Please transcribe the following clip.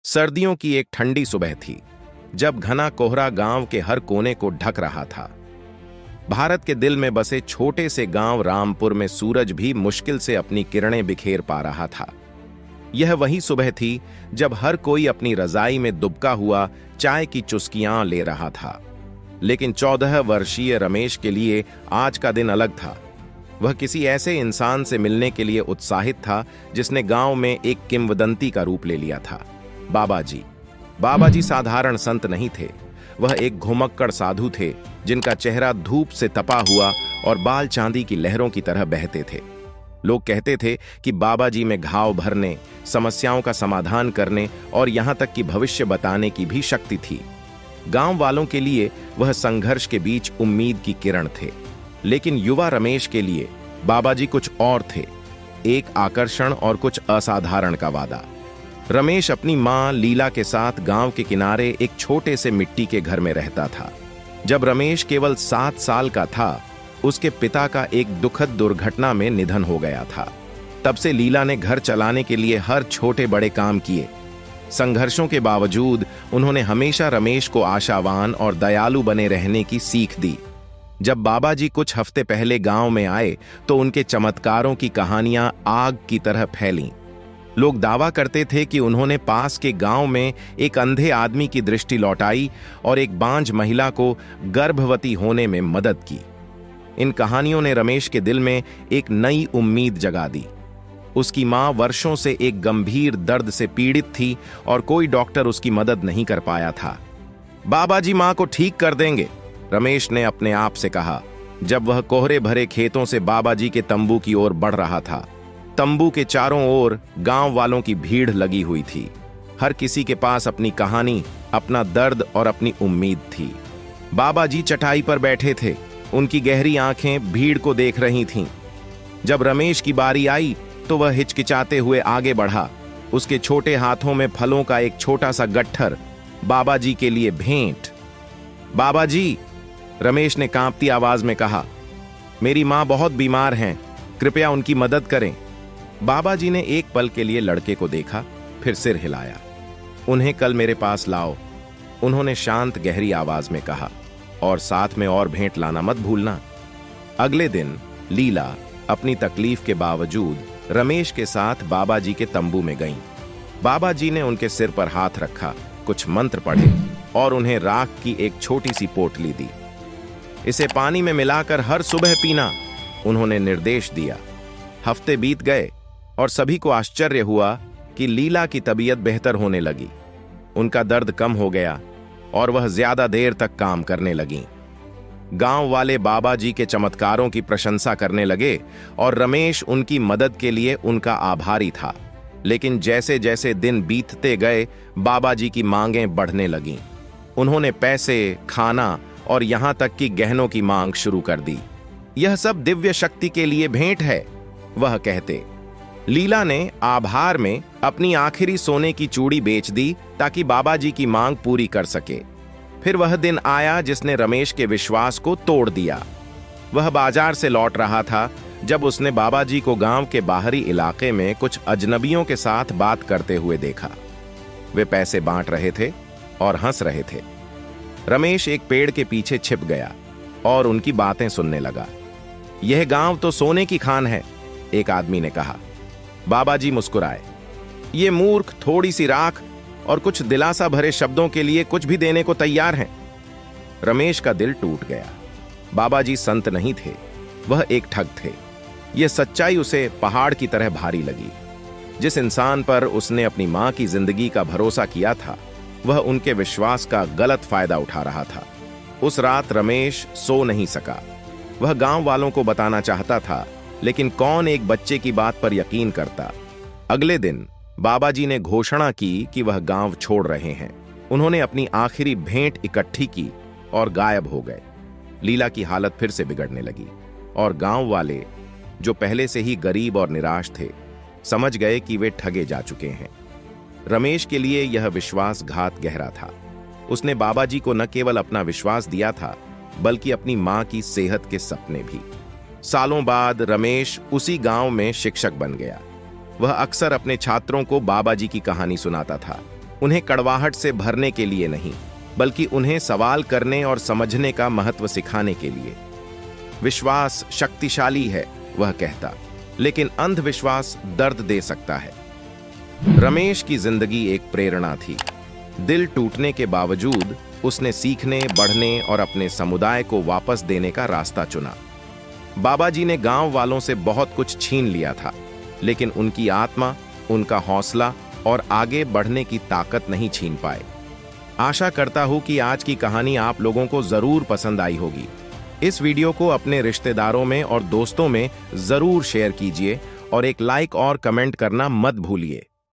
सर्दियों की एक ठंडी सुबह थी जब घना कोहरा गांव के हर कोने को ढक रहा था। भारत के दिल में बसे छोटे से गांव रामपुर में सूरज भी मुश्किल से अपनी किरणें बिखेर पा रहा था। यह वही सुबह थी जब हर कोई अपनी रजाई में दुबका हुआ चाय की चुस्कियां ले रहा था। लेकिन 14 वर्षीय रमेश के लिए आज का दिन अलग था। वह किसी ऐसे इंसान से मिलने के लिए उत्साहित था जिसने गांव में एक किंवदंती का रूप ले लिया था। बाबा जी साधारण संत नहीं थे। वह एक घुमक्कड़ साधु थे जिनका चेहरा धूप से तपा हुआ और बाल चांदी की लहरों की तरह बहते थे। लोग कहते थे कि बाबा जी में घाव भरने, समस्याओं का समाधान करने और यहां तक कि भविष्य बताने की भी शक्ति थी। गांव वालों के लिए वह संघर्ष के बीच उम्मीद की किरण थे। लेकिन युवा रमेश के लिए बाबा जी कुछ और थे, एक आकर्षण और कुछ असाधारण का वादा। रमेश अपनी मां लीला के साथ गांव के किनारे एक छोटे से मिट्टी के घर में रहता था। जब रमेश केवल 7 साल का था, उसके पिता का एक दुखद दुर्घटना में निधन हो गया था। तब से लीला ने घर चलाने के लिए हर छोटे बड़े काम किए। संघर्षों के बावजूद उन्होंने हमेशा रमेश को आशावान और दयालु बने रहने की सीख दी। जब बाबा जी कुछ हफ्ते पहले गांव में आए तो उनके चमत्कारों की कहानियां आग की तरह फैलीं। लोग दावा करते थे कि उन्होंने पास के गांव में एक अंधे आदमी की दृष्टि लौटाई और एक बांझ महिला को गर्भवती होने में मदद की। इन कहानियों ने रमेश के दिल में एक नई उम्मीद जगा दी। उसकी मां वर्षों से एक गंभीर दर्द से पीड़ित थी और कोई डॉक्टर उसकी मदद नहीं कर पाया था। बाबा जी मां को ठीक कर देंगे, रमेश ने अपने आप से कहा जब वह कोहरे भरे खेतों से बाबा जी के तंबू की ओर बढ़ रहा था। तंबू के चारों ओर गांव वालों की भीड़ लगी हुई थी। हर किसी के पास अपनी कहानी, अपना दर्द और अपनी उम्मीद थी। बाबा जी चटाई पर बैठे थे, उनकी गहरी आंखें भीड़ को देख रही थीं। जब रमेश की बारी आई तो वह हिचकिचाते हुए आगे बढ़ा। उसके छोटे हाथों में फलों का एक छोटा सा गट्ठर, बाबा जी के लिए भेंट। बाबा जी, रमेश ने कांपती आवाज में कहा, मेरी मां बहुत बीमार हैं, कृपया उनकी मदद करें। बाबा जी ने एक पल के लिए लड़के को देखा, फिर सिर हिलाया। उन्हें कल मेरे पास लाओ, उन्होंने शांत गहरी आवाज में कहा, और साथ में और भेंट लाना मत भूलना। अगले दिन लीला अपनी तकलीफ के बावजूद रमेश के साथ बाबा जी के तंबू में गईं। बाबा जी ने उनके सिर पर हाथ रखा, कुछ मंत्र पढ़े और उन्हें राख की एक छोटी सी पोटली दी। इसे पानी में मिलाकर हर सुबह पीना, उन्होंने निर्देश दिया। हफ्ते बीत गए और सभी को आश्चर्य हुआ कि लीला की तबीयत बेहतर होने लगी। उनका दर्द कम हो गया और वह ज्यादा देर तक काम करने लगी। गांव वाले बाबा जी के चमत्कारों की प्रशंसा करने लगे और रमेश उनकी मदद के लिए उनका आभारी था। लेकिन जैसे जैसे दिन बीतते गए, बाबा जी की मांगें बढ़ने लगीं। उन्होंने पैसे, खाना और यहां तक कि गहनों की मांग शुरू कर दी। यह सब दिव्य शक्ति के लिए भेंट है, वह कहते। लीला ने आभार में अपनी आखिरी सोने की चूड़ी बेच दी ताकि बाबा जी की मांग पूरी कर सके। फिर वह दिन आया जिसने रमेश के विश्वास को तोड़ दिया। वह बाजार से लौट रहा था जब उसने बाबा जी को गांव के बाहरी इलाके में कुछ अजनबियों के साथ बात करते हुए देखा। वे पैसे बांट रहे थे और हंस रहे थे। रमेश एक पेड़ के पीछे छिप गया और उनकी बातें सुनने लगा। यह गांव तो सोने की खान है, एक आदमी ने कहा। बाबा जी मुस्कुराए। ये मूर्ख थोड़ी सी राख और कुछ दिलासा भरे शब्दों के लिए कुछ भी देने को तैयार हैं। रमेश का दिल टूट गया। बाबा जी संत नहीं थे, वह एक ठग थे। यह सच्चाई उसे पहाड़ की तरह भारी लगी। जिस इंसान पर उसने अपनी मां की जिंदगी का भरोसा किया था, वह उनके विश्वास का गलत फायदा उठा रहा था। उस रात रमेश सो नहीं सका। वह गांव वालों को बताना चाहता था, लेकिन कौन एक बच्चे की बात पर यकीन करता। अगले दिन बाबा जी ने घोषणा की कि वह गांव छोड़ रहे हैं। उन्होंने अपनी आखिरी भेंट इकट्ठी की और गायब हो गए। लीला की हालत फिर से बिगड़ने लगी और गांव वाले, जो पहले से ही गरीब और निराश थे, समझ गए कि वे ठगे जा चुके हैं। रमेश के लिए यह विश्वासघात गहरा था। उसने बाबा जी को न केवल अपना विश्वास दिया था, बल्कि अपनी मां की सेहत के सपने भी। सालों बाद रमेश उसी गांव में शिक्षक बन गया। वह अक्सर अपने छात्रों को बाबा जी की कहानी सुनाता था। उन्हें कड़वाहट से भरने के लिए नहीं, बल्कि उन्हें सवाल करने और समझने का महत्व सिखाने के लिए। विश्वास शक्तिशाली है, वह कहता, लेकिन अंधविश्वास दर्द दे सकता है। रमेश की जिंदगी एक प्रेरणा थी। दिल टूटने के बावजूद उसने सीखने, बढ़ने और अपने समुदाय को वापस देने का रास्ता चुना। बाबा जी ने गांव वालों से बहुत कुछ छीन लिया था, लेकिन उनकी आत्मा, उनका हौसला और आगे बढ़ने की ताकत नहीं छीन पाए। आशा करता हूं कि आज की कहानी आप लोगों को जरूर पसंद आई होगी। इस वीडियो को अपने रिश्तेदारों में और दोस्तों में जरूर शेयर कीजिए और एक लाइक और कमेंट करना मत भूलिए।